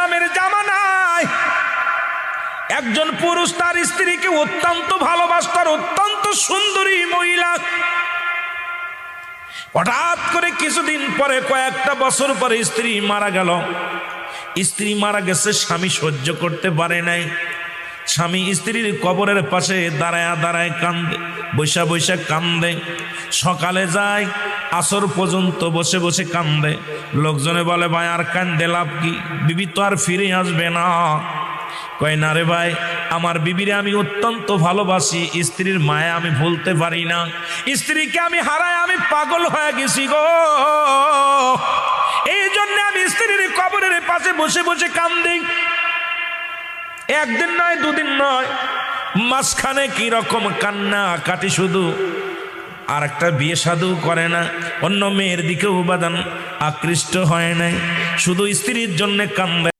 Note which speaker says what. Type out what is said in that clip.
Speaker 1: ইসলামের জামানায় একজন পুরুষ তার স্ত্রীকে অত্যন্ত ভালোবাসতার, অত্যন্ত সুন্দরী মহিলা। হঠাৎ করে কিছুদিন পরে, কয়েকটা বছর পরে স্ত্রী মারা গেল। স্ত্রী মারা গেছে, স্বামী সহ্য করতে পারে নাই। স্বামী স্ত্রীর কবরের পাশে দাঁড়ায় দাঁড়ায় কান্দে, বৈশা বৈশা কান্দে। সকালে যায়, আসর পর্যন্ত বসে বসে কান্দে। লোকজনে বলে, ভাই আর কান্দে লাভ কি, বিবি তো আর ফিরে আসবে না। কয় না রে ভাই, আমার বিবিরে আমি অত্যন্ত ভালোবাসি, স্ত্রীর মায়া আমি ভুলতে পারি না। স্ত্রীকে আমি হারায় আমি পাগল হয়ে গেছি গো, এই জন্য আমি স্ত্রীর কবরের পাশে বসে বসে কান্দি। একদিন নয়, দুদিন নয়, মাঝখানে কি রকম কান্না কাটি শুধু। আর একটা বিয়ে সাধু করে না, অন্য মেয়ের দিকেও বাদান আকৃষ্ট হয় নাই, শুধু স্ত্রীর জন্য কান্দে।